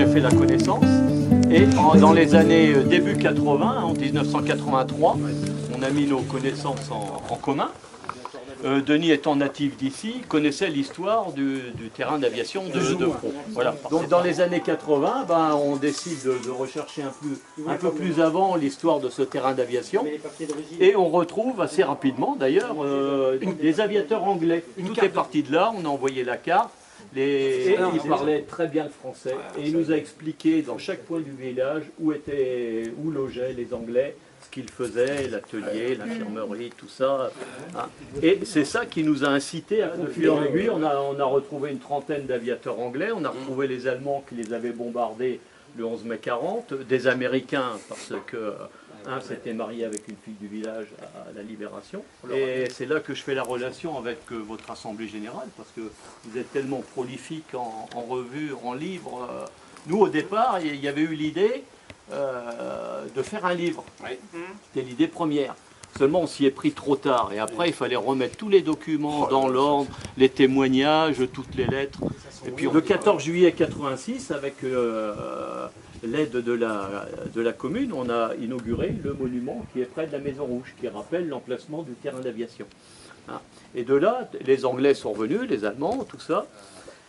fait la connaissance. Et dans les années début 80, en 1983, on a mis nos connaissances en commun. Denis étant natif d'ici, connaissait l'histoire du terrain d'aviation de Pau. Voilà. Donc dans les années 80, on décide de rechercher un peu plus avant l'histoire de ce terrain d'aviation. Et on retrouve assez rapidement d'ailleurs des aviateurs anglais. Tout est parti de là, on a envoyé la carte. Et il parlait très bien le français et il nous a expliqué dans chaque point du village où logeaient les Anglais, ce qu'ils faisaient, l'atelier, l'infirmerie, tout ça. Hein. Et c'est ça qui nous a incité à continuer en aiguille. On a retrouvé une trentaine d'aviateurs anglais, on a retrouvé les Allemands qui les avaient bombardés le 11 mai 40, des Américains parce que un s'était marié avec une fille du village à la Libération. Et c'est là que je fais la relation avec votre Assemblée Générale, parce que vous êtes tellement prolifique en revues, en livres. Nous, au départ, il y avait eu l'idée de faire un livre. C'était l'idée première. Seulement, on s'y est pris trop tard. Et après, il fallait remettre tous les documents dans l'ordre, les témoignages, toutes les lettres. Et puis, le 14 juillet 86, avec l'aide de la commune, on a inauguré le monument qui est près de la Maison Rouge, qui rappelle l'emplacement du terrain d'aviation. Hein. Et de là, les Anglais sont revenus, les Allemands, tout ça.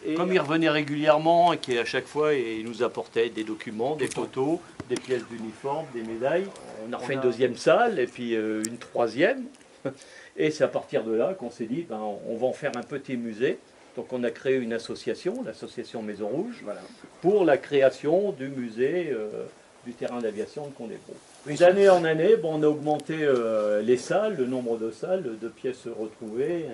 Et comme ils revenaient régulièrement et qu'à chaque fois ils nous apportaient des documents, des photos, des pièces d'uniforme, des médailles, on a refait une deuxième salle et puis une troisième. Et c'est à partir de là qu'on s'est dit, on va en faire un petit musée. Donc on a créé une association, l'association Maison Rouge, pour la création du musée du terrain d'aviation de Condé-Pau. D'année en année, on a augmenté les salles, le nombre de salles, de pièces retrouvées,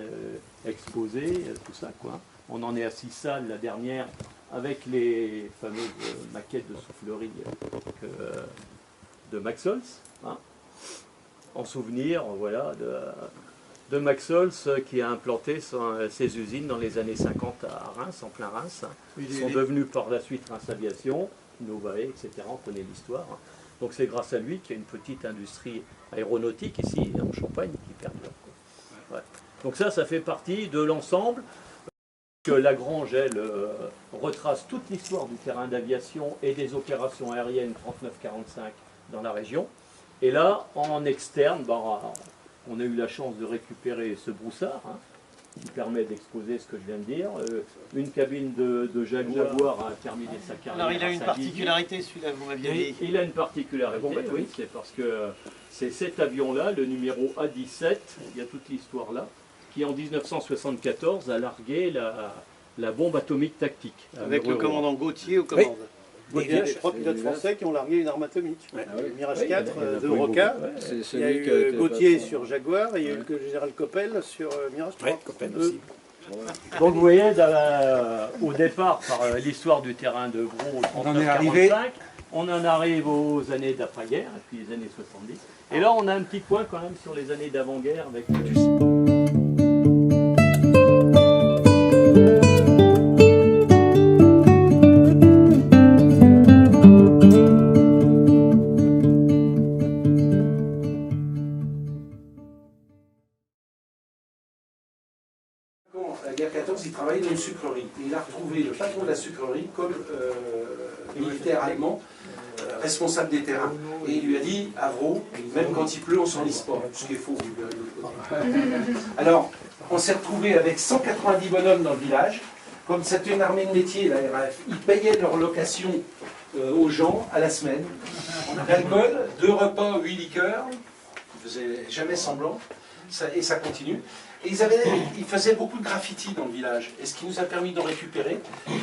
exposées, tout ça, quoi. On en est à 6 salles, la dernière, avec les fameuses maquettes de soufflerie de Max Holz, hein, en souvenir, voilà, de Max Holz qui a implanté ses usines dans les années 50 à Reims, en plein Reims. Ils sont devenus par la suite Reims Aviation, Novae, etc. On connaît l'histoire. Donc c'est grâce à lui qu'il y a une petite industrie aéronautique ici, en Champagne, qui perdure. Ouais. Donc ça fait partie de l'ensemble. Que Lagrange, elle, retrace toute l'histoire du terrain d'aviation et des opérations aériennes 39-45 dans la région. Et là, en externe, on a eu la chance de récupérer ce broussard, hein, qui permet d'exposer ce que je viens de dire. Une cabine de Jaguar a terminé sa carrière. Alors il a une particularité celui-là, vous m'aviez dit. Il a une particularité, oui, c'est parce que c'est cet avion-là, le numéro A17, il y a toute l'histoire là, qui en 1974 a largué la bombe atomique tactique. Avec le commandant Gauthier aux commandes. Il y a 3 pilotes français qui ont largué une arme atomique. Mirage 4 de Roca. Il y a eu Gauthier sur Jaguar et il y a eu le général Coppel sur Mirage 3. Donc vous voyez, au départ, par l'histoire du terrain de Gros, 39-45, on en arrive aux années d'après-guerre, et puis les années 70. Et là, on a un petit point quand même sur les années d'avant-guerre avec la guerre 14, il travaillait dans une sucrerie. Et il a retrouvé le patron de la sucrerie comme militaire allemand, responsable des terrains. Et il lui a dit, Avro, même quand il pleut, on s'enlise pas. Ce qui est faux. Alors, on s'est retrouvé avec 190 bonhommes dans le village. Comme c'était une armée de métier, la RAF, ils payaient leur location aux gens à la semaine. L'alcool, 2 repas, 8 liqueurs. Ils ne faisaient jamais semblant. Et ça continue. Et ils faisaient beaucoup de graffiti dans le village, et ce qui nous a permis de récupérer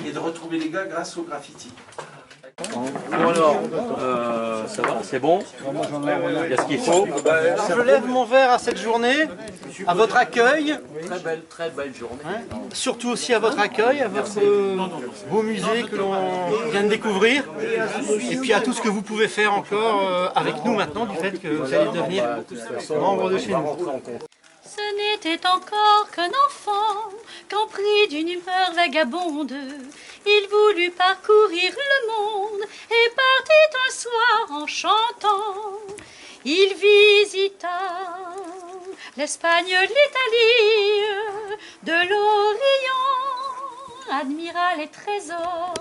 et de retrouver les gars grâce au graffiti. Bon alors, ça va, c'est bon? Il y a ce qu'il faut. Alors je lève mon verre à cette journée, à votre accueil. Très belle journée. Hein, surtout aussi à votre accueil, à votre beau musée que l'on vient de découvrir. Et puis à tout ce que vous pouvez faire encore avec nous maintenant, du fait que vous allez devenir membre de chez nous. Ce n'était encore qu'un enfant, quand pris d'une humeur vagabonde, il voulut parcourir le monde et partit un soir en chantant. Il visita l'Espagne, l'Italie, de l'Orient, admira les trésors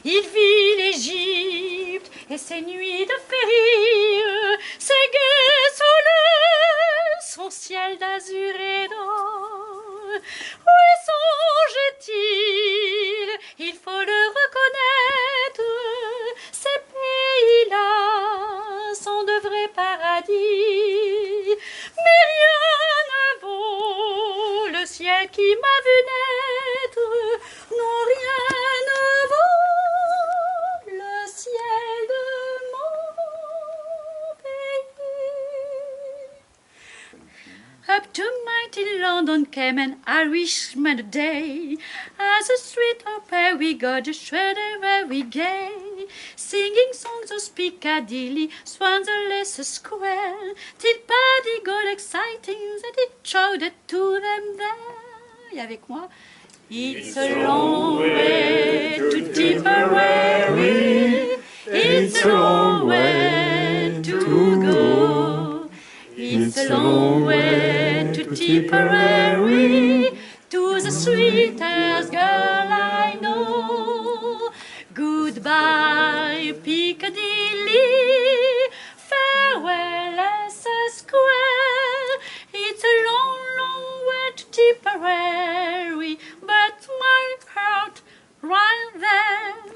Il vit l'Égypte et ses nuits de féerie, ses guets soleils, son ciel d'azur et d'or. Où songe-t-il? Il faut le reconnaître, ces pays-là sont de vrais paradis. Mais rien ne vaut le ciel qui m'a vu naître. Non, rien ne vaut le ciel de mon pays. Up to mighty London came an Irishman a day, as a street of where we got a shredder where we gay, singing songs of Piccadilly, swans a lesser square, till Paddy got exciting that he shouted to them there. Et avec moi, it's a long way to Tipperary, it's a long way to go. It's a long way to Tipperary, to the sweetest girl I know. Goodbye, Piccadilly, farewell, Leicester Square. It's a long, long way to Tipperary, but my heart right there.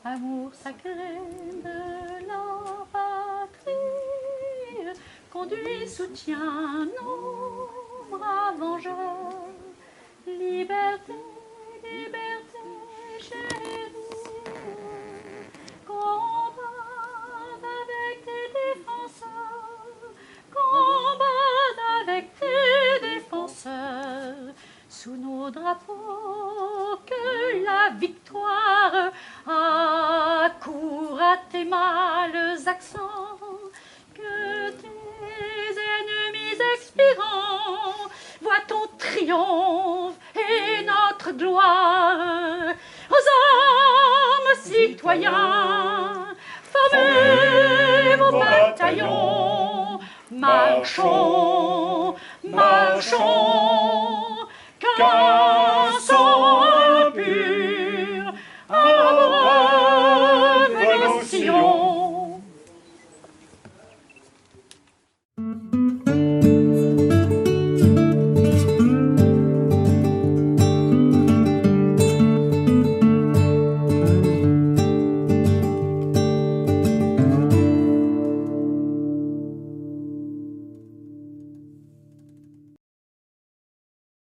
Amour sacré de la patrie, conduit, soutient nos braves vengeurs. Liberté, liberté, chérie, combat avec tes défenseurs, combat avec tes défenseurs, sous nos drapeaux que la victoire accourt à tes mâles accents, que tes ennemis expirants voient ton triomphe et notre gloire. Aux hommes citoyens, formez vos bataillons, marchons, marchons, car